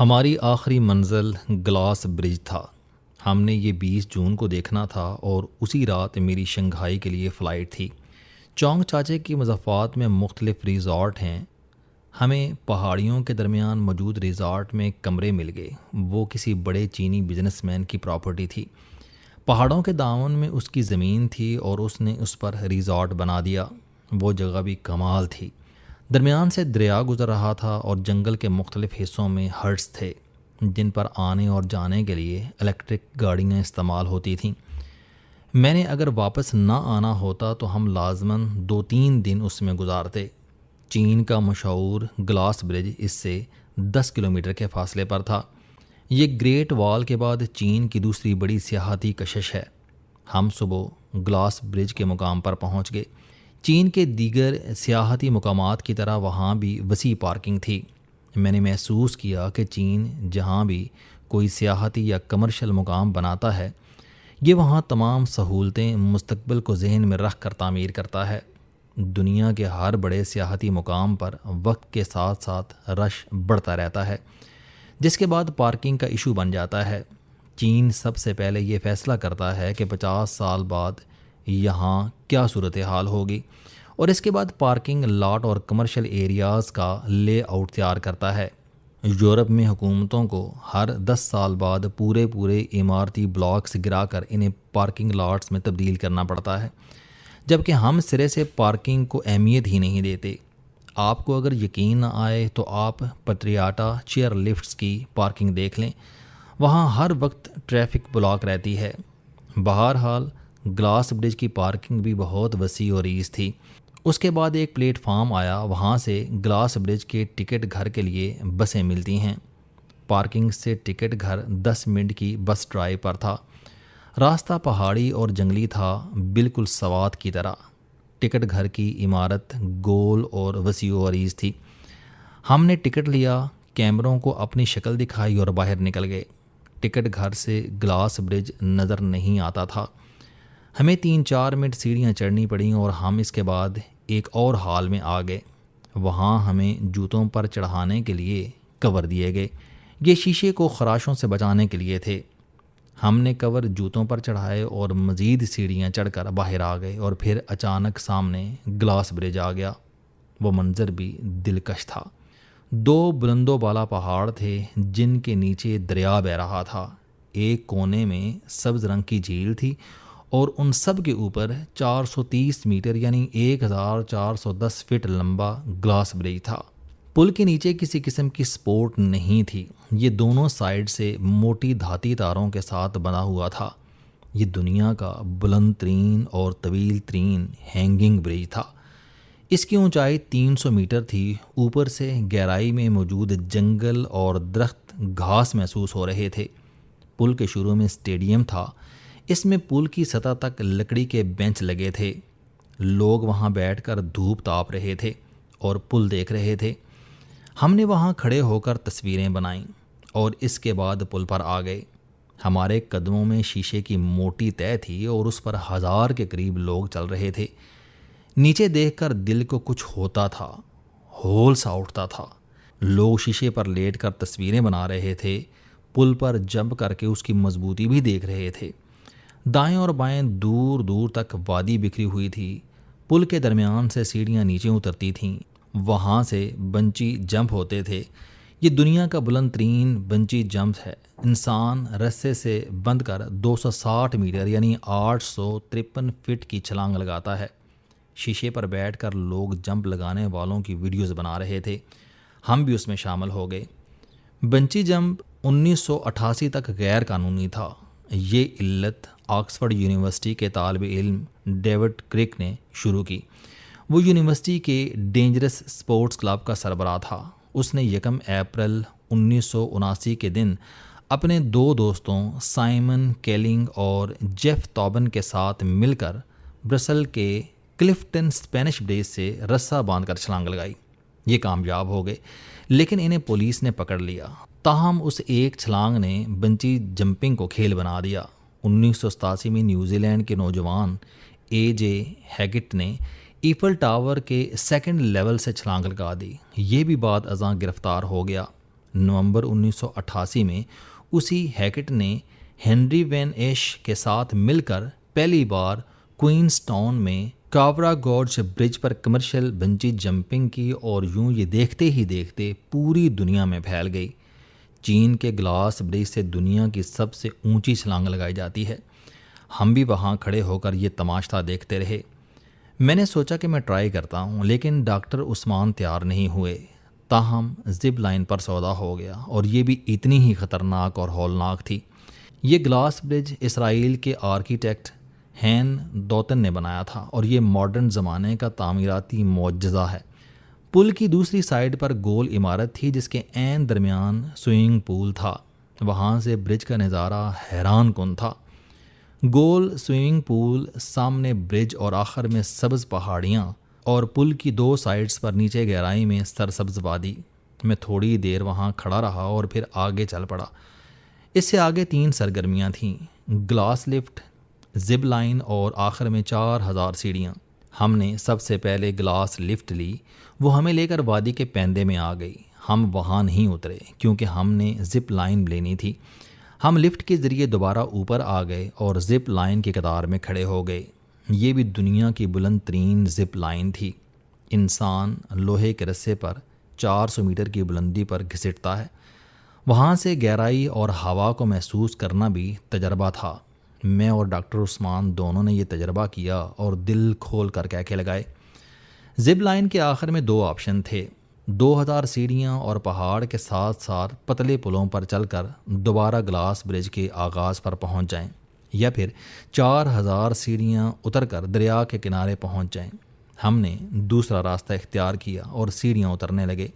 ہماری آخری منزل گلاس برج تھا۔ ہم نے یہ 20 جون کو دیکھنا تھا اور اسی رات میری شنگھائی کے لیے فلائٹ تھی۔ چونگ چاچے کی مضافات میں مختلف ریزارٹ ہیں۔ ہمیں پہاڑیوں کے درمیان موجود ریزارٹ میں کمرے مل گئے۔ وہ کسی بڑے چینی بزنس مین کی پراپرٹی تھی۔ پہاڑوں کے دامن میں اس کی زمین تھی اور اس نے اس پر ریزارٹ بنا دیا۔ وہ جگہ بھی کمال تھی۔ درمیان سے دریا گزر رہا تھا اور جنگل کے مختلف حصوں میں ہٹس تھے جن پر آنے اور جانے کے لیے الیکٹرک گاڑیاں استعمال ہوتی تھیں۔ میں نے اگر واپس نہ آنا ہوتا تو ہم لازماً 2-3 دن اس میں گزارتے۔ چین کا مشہور گلاس برج اس سے 10 کلومیٹر کے فاصلے پر تھا۔ یہ گریٹ وال کے بعد چین کی دوسری بڑی سیاحتی کشش ہے۔ ہم صبح گلاس برج کے مقام پر پہنچ گئے۔ چین کے دیگر سیاحتی مقامات کی طرح وہاں بھی وسیع پارکنگ تھی۔ میں نے محسوس کیا کہ چین جہاں بھی کوئی سیاحتی یا کمرشل مقام بناتا ہے، یہ وہاں تمام سہولتیں مستقبل کو ذہن میں رکھ کر تعمیر کرتا ہے۔ دنیا کے ہر بڑے سیاحتی مقام پر وقت کے ساتھ ساتھ رش بڑھتا رہتا ہے، جس کے بعد پارکنگ کا ایشو بن جاتا ہے۔ چین سب سے پہلے یہ فیصلہ کرتا ہے کہ 50 سال بعد یہاں کیا صورتحال ہوگی، اور اس کے بعد پارکنگ لاٹ اور کمرشل ایریاز کا لے آؤٹ تیار کرتا ہے۔ یورپ میں حکومتوں کو ہر 10 سال بعد پورے عمارتی بلاکس گرا کر انہیں پارکنگ لاٹس میں تبدیل کرنا پڑتا ہے، جبکہ ہم سرے سے پارکنگ کو اہمیت ہی نہیں دیتے۔ آپ کو اگر یقین نہ آئے تو آپ پٹریاٹا چیئر لفٹس کی پارکنگ دیکھ لیں، وہاں ہر وقت ٹریفک بلاک رہتی ہے۔ بہرحال گلاس برج کی پارکنگ بھی بہت وسیع و عریض تھی۔ اس کے بعد ایک پلیٹ فارم آیا، وہاں سے گلاس برج کے ٹکٹ گھر کے لیے بسیں ملتی ہیں۔ پارکنگ سے ٹکٹ گھر 10 منٹ کی بس ڈرائیو پر تھا۔ راستہ پہاڑی اور جنگلی تھا، بالکل سوات کی طرح۔ ٹکٹ گھر کی عمارت گول اور وسیع و عریض تھی۔ ہم نے ٹکٹ لیا، کیمروں کو اپنی شکل دکھائی اور باہر نکل گئے۔ ٹکٹ گھر سے گلاس برج نظر نہیں آتا تھا۔ ہمیں 3-4 منٹ سیڑھیاں چڑھنی پڑیں اور ہم اس کے بعد ایک اور ہال میں آ گئے۔ وہاں ہمیں جوتوں پر چڑھانے کے لیے کور دیے گئے۔ یہ شیشے کو خراشوں سے بچانے کے لیے تھے۔ ہم نے کور جوتوں پر چڑھائے اور مزید سیڑھیاں چڑھ کر باہر آ گئے، اور پھر اچانک سامنے گلاس برج آ گیا۔ وہ منظر بھی دلکش تھا۔ 2 بلند و بالا پہاڑ تھے جن کے نیچے دریا بہہ رہا تھا۔ ایک کونے میں سبز رنگ کی جھیل تھی اور ان سب کے اوپر 430 میٹر یعنی 1410 فٹ لمبا گلاس برج تھا۔ پل کے نیچے کسی قسم کی سپورٹ نہیں تھی۔ یہ دونوں سائیڈ سے موٹی دھاتی تاروں کے ساتھ بنا ہوا تھا۔ یہ دنیا کا بلند ترین اور طویل ترین ہینگنگ برج تھا۔ اس کی اونچائی 300 میٹر تھی۔ اوپر سے گہرائی میں موجود جنگل اور درخت گھاس محسوس ہو رہے تھے۔ پل کے شروع میں اسٹیڈیم تھا۔ اس میں پل کی سطح تک لکڑی کے بینچ لگے تھے۔ لوگ وہاں بیٹھ کر دھوپ تاپ رہے تھے اور پل دیکھ رہے تھے۔ ہم نے وہاں کھڑے ہو کر تصویریں بنائیں اور اس کے بعد پل پر آ گئے۔ ہمارے قدموں میں شیشے کی موٹی تہہ تھی اور اس پر 1000 کے قریب لوگ چل رہے تھے۔ نیچے دیکھ کر دل کو کچھ ہوتا تھا، ہول سا اٹھتا تھا۔ لوگ شیشے پر لیٹ کر تصویریں بنا رہے تھے، پل پر جمپ کر کے اس کی مضبوطی بھی دیکھ رہے تھے۔ دائیں اور بائیں دور دور تک وادی بکھری ہوئی تھی۔ پل کے درمیان سے سیڑھیاں نیچے اترتی تھیں، وہاں سے بنچی جمپ ہوتے تھے۔ یہ دنیا کا بلند ترین بنچی جمپ ہے۔ انسان رسے سے بندھ کر 260 میٹر یعنی 853 فٹ کی چھلانگ لگاتا ہے۔ شیشے پر بیٹھ کر لوگ جمپ لگانے والوں کی ویڈیوز بنا رہے تھے۔ ہم بھی اس میں شامل ہو گئے۔ بنچی جمپ 1988 تک غیر قانونی تھا۔ یہ علت آکسفورڈ یونیورسٹی کے طالب علم ڈیوڈ کرک نے شروع کی۔ وہ یونیورسٹی کے ڈینجرس سپورٹس کلب کا سربراہ تھا۔ اس نے 1 اپریل 1979 کے دن اپنے 2 دوستوں سائمن کیلنگ اور جیف توبن کے ساتھ مل کر برسل کے کلفٹن اسپینش برج سے رسہ باندھ کر چھلانگ لگائی۔ یہ کامیاب ہو گئے، لیکن انہیں پولیس نے پکڑ لیا۔ تاہم اس ایک چھلانگ نے بنچی جمپنگ کو کھیل بنا دیا۔ 1987 میں نیوزی لینڈ کے نوجوان AJ ہیگٹ نے ایفل ٹاور کے 2nd لیول سے چھلانگ لگا دی۔ یہ بھی بعد ازاں گرفتار ہو گیا۔ نومبر 1988 میں اسی ہیکٹ نے ہنری وین ایش کے ساتھ مل کر پہلی بار کوئنز ٹاؤن میں کاورا گورج برج پر کمرشل بنجی جمپنگ کی، اور یوں یہ دیکھتے ہی دیکھتے پوری دنیا میں پھیل گئی۔ چین کے گلاس برج سے دنیا کی سب سے اونچی چھلانگ لگائی جاتی ہے۔ ہم بھی وہاں کھڑے ہو کر یہ تماشا دیکھتے رہے۔ میں نے سوچا کہ میں ٹرائی کرتا ہوں، لیکن ڈاکٹر عثمان تیار نہیں ہوئے۔ تاہم زپ لائن پر سودا ہو گیا، اور یہ بھی اتنی ہی خطرناک اور ہولناک تھی۔ یہ گلاس برج اسرائیل کے آرکیٹیکٹ ہین دوتن نے بنایا تھا، اور یہ ماڈرن زمانے کا تعمیراتی معجزہ ہے۔ پل کی دوسری سائیڈ پر گول عمارت تھی جس کے عین درمیان سوئمنگ پول تھا۔ وہاں سے برج کا نظارہ حیران کن تھا۔ گول سوئمنگ پول، سامنے برج اور آخر میں سبز پہاڑیاں، اور پل کی دو سائیڈز پر نیچے گہرائی میں سرسبز وادی۔ میں تھوڑی دیر وہاں کھڑا رہا اور پھر آگے چل پڑا۔ اس سے آگے 3 سرگرمیاں تھیں: گلاس لفٹ، زپ لائن اور آخر میں 4000 سیڑھیاں۔ ہم نے سب سے پہلے گلاس لفٹ لی۔ وہ ہمیں لے کر وادی کے پیندے میں آ گئی۔ ہم وہاں نہیں اترے کیونکہ ہم نے زپ لائن لینی تھی۔ ہم لفٹ کے ذریعے دوبارہ اوپر آ گئے اور زپ لائن کی قطار میں کھڑے ہو گئے۔ یہ بھی دنیا کی بلند ترین زپ لائن تھی۔ انسان لوہے کے رسے پر 400 میٹر کی بلندی پر گھسٹتا ہے۔ وہاں سے گہرائی اور ہوا کو محسوس کرنا بھی تجربہ تھا۔ میں اور ڈاکٹر عثمان دونوں نے یہ تجربہ کیا اور دل کھول کر کہکے لگائے۔ زپ لائن کے آخر میں 2 آپشن تھے: 2000 سیڑھیاں اور پہاڑ کے ساتھ ساتھ پتلے پلوں پر چل کر دوبارہ گلاس برج کے آغاز پر پہنچ جائیں، یا پھر 4000 سیڑھیاں اتر کر دریا کے کنارے پہنچ جائیں۔ ہم نے دوسرا راستہ اختیار کیا اور سیڑھیاں اترنے لگے۔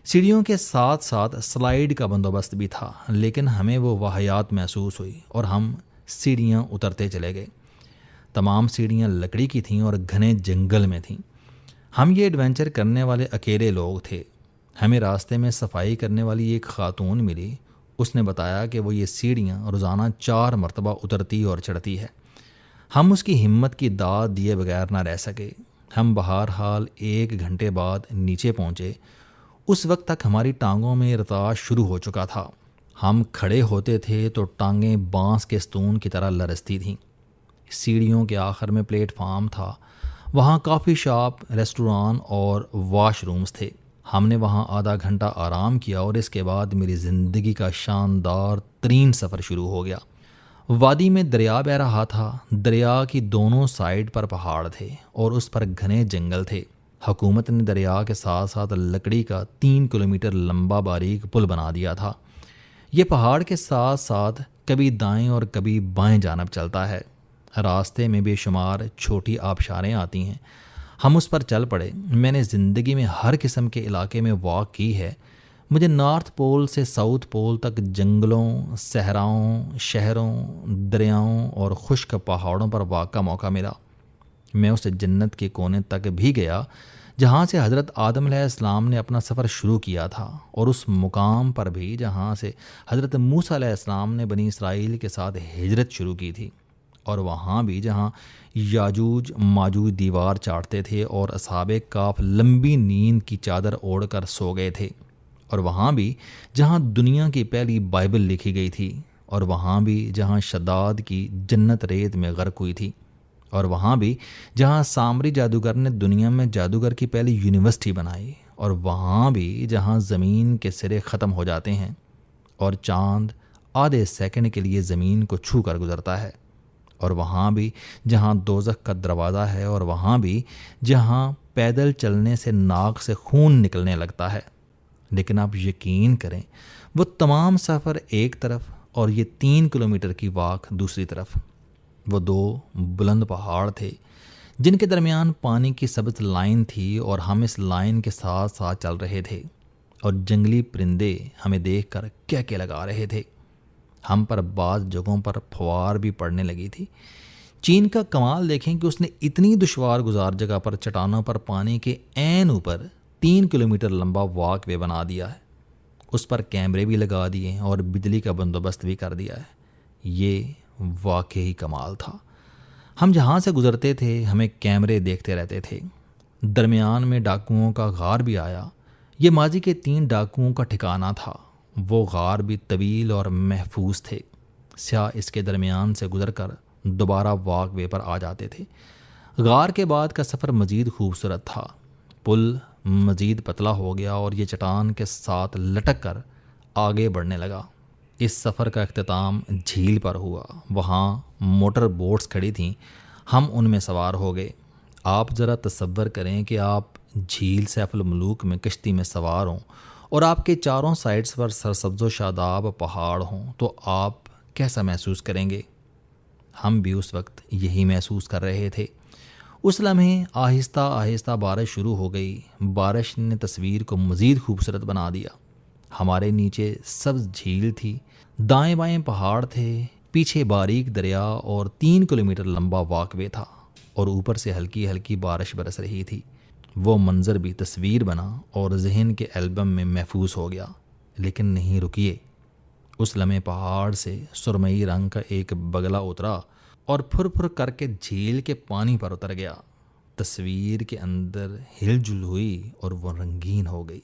سیڑھیوں کے ساتھ ساتھ سلائیڈ کا بندوبست بھی تھا، لیکن ہمیں وہ واہیات محسوس ہوئی اور ہم سیڑھیاں اترتے چلے گئے۔ تمام سیڑھیاں لکڑی کی تھیں اور گھنے جنگل میں تھیں۔ ہم یہ ایڈونچر کرنے والے اکیلے لوگ تھے۔ ہمیں راستے میں صفائی کرنے والی ایک خاتون ملی۔ اس نے بتایا کہ وہ یہ سیڑھیاں روزانہ 4 مرتبہ اترتی اور چڑھتی ہے۔ ہم اس کی ہمت کی داد دیے بغیر نہ رہ سکے۔ ہم بہرحال 1 گھنٹے بعد نیچے پہنچے۔ اس وقت تک ہماری ٹانگوں میں ارتعاش شروع ہو چکا تھا۔ ہم کھڑے ہوتے تھے تو ٹانگیں بانس کے ستون کی طرح لرزتی تھیں۔ سیڑھیوں کے آخر میں پلیٹ فارم تھا۔ وہاں کافی شاپ، ریسٹوران اور واش رومز تھے۔ ہم نے وہاں آدھا گھنٹہ آرام کیا اور اس کے بعد میری زندگی کا شاندار ترین سفر شروع ہو گیا۔ وادی میں دریا بہہ رہا تھا۔ دریا کی دونوں سائیڈ پر پہاڑ تھے اور اس پر گھنے جنگل تھے۔ حکومت نے دریا کے ساتھ ساتھ لکڑی کا 3 کلومیٹر لمبا باریک پل بنا دیا تھا۔ یہ پہاڑ کے ساتھ ساتھ کبھی دائیں اور کبھی بائیں جانب چلتا ہے۔ راستے میں بے شمار چھوٹی آبشاریں آتی ہیں۔ ہم اس پر چل پڑے۔ میں نے زندگی میں ہر قسم کے علاقے میں واک کی ہے۔ مجھے نارتھ پول سے ساؤتھ پول تک جنگلوں، صحراؤں، شہروں، دریاؤں اور خشک پہاڑوں پر واک کا موقع ملا۔ میں اس جنت کے کونے تک بھی گیا جہاں سے حضرت آدم علیہ السلام نے اپنا سفر شروع کیا تھا، اور اس مقام پر بھی جہاں سے حضرت موسیٰ علیہ السلام نے بنی اسرائیل کے ساتھ ہجرت شروع کی تھی، اور وہاں بھی جہاں یاجوج ماجوج دیوار چاٹتے تھے اور اصحاب کہف لمبی نیند کی چادر اوڑھ کر سو گئے تھے، اور وہاں بھی جہاں دنیا کی پہلی بائبل لکھی گئی تھی، اور وہاں بھی جہاں شداد کی جنت ریت میں غرق ہوئی تھی، اور وہاں بھی جہاں سامری جادوگر نے دنیا میں جادوگر کی پہلی یونیورسٹی بنائی، اور وہاں بھی جہاں زمین کے سرے ختم ہو جاتے ہیں اور چاند آدھے سیکنڈ کے لیے زمین کو چھو کر گزرتا ہے، اور وہاں بھی جہاں دوزخ کا دروازہ ہے، اور وہاں بھی جہاں پیدل چلنے سے ناک سے خون نکلنے لگتا ہے۔ لیکن آپ یقین کریں، وہ تمام سفر ایک طرف اور یہ 3 کلومیٹر کی واک دوسری طرف۔ وہ 2 بلند پہاڑ تھے جن کے درمیان پانی کی سبز لائن تھی، اور ہم اس لائن کے ساتھ ساتھ چل رہے تھے، اور جنگلی پرندے ہمیں دیکھ کر کہکے لگا رہے تھے۔ ہم پر بعض جگہوں پر پھوار بھی پڑنے لگی تھی۔ چین کا کمال دیکھیں کہ اس نے اتنی دشوار گزار جگہ پر چٹانوں پر پانی کے عین اوپر 3 کلومیٹر لمبا واک وے بنا دیا ہے۔ اس پر کیمرے بھی لگا دیے اور بجلی کا بندوبست بھی کر دیا ہے۔ یہ واقعی کمال تھا۔ ہم جہاں سے گزرتے تھے ہمیں کیمرے دیکھتے رہتے تھے۔ درمیان میں ڈاکوؤں کا غار بھی آیا۔ یہ ماضی کے 3 ڈاکوؤں کا ٹھکانہ تھا۔ وہ غار بھی طویل اور محفوظ تھے۔ سیاح اس کے درمیان سے گزر کر دوبارہ واک وے پر آ جاتے تھے۔ غار کے بعد کا سفر مزید خوبصورت تھا۔ پل مزید پتلا ہو گیا اور یہ چٹان کے ساتھ لٹک کر آگے بڑھنے لگا۔ اس سفر کا اختتام جھیل پر ہوا۔ وہاں موٹر بوٹس کھڑی تھیں، ہم ان میں سوار ہو گئے۔ آپ ذرا تصور کریں کہ آپ جھیل سیف الملوک میں کشتی میں سوار ہوں اور آپ کے چاروں سائڈز پر سرسبز و شاداب پہاڑ ہوں، تو آپ کیسا محسوس کریں گے؟ ہم بھی اس وقت یہی محسوس کر رہے تھے۔ اس لمحے آہستہ آہستہ بارش شروع ہو گئی۔ بارش نے تصویر کو مزید خوبصورت بنا دیا۔ ہمارے نیچے سبز جھیل تھی، دائیں بائیں پہاڑ تھے، پیچھے باریک دریا اور 3 کلومیٹر لمبا واک وے تھا، اور اوپر سے ہلکی ہلکی بارش برس رہی تھی۔ وہ منظر بھی تصویر بنا اور ذہن کے البم میں محفوظ ہو گیا۔ لیکن نہیں رکیے۔ اس لمحے پہاڑ سے سرمئی رنگ کا ایک بگلا اترا اور پھر پھر کر کے جھیل کے پانی پر اتر گیا۔ تصویر کے اندر ہل جل ہوئی اور وہ رنگین ہو گئی۔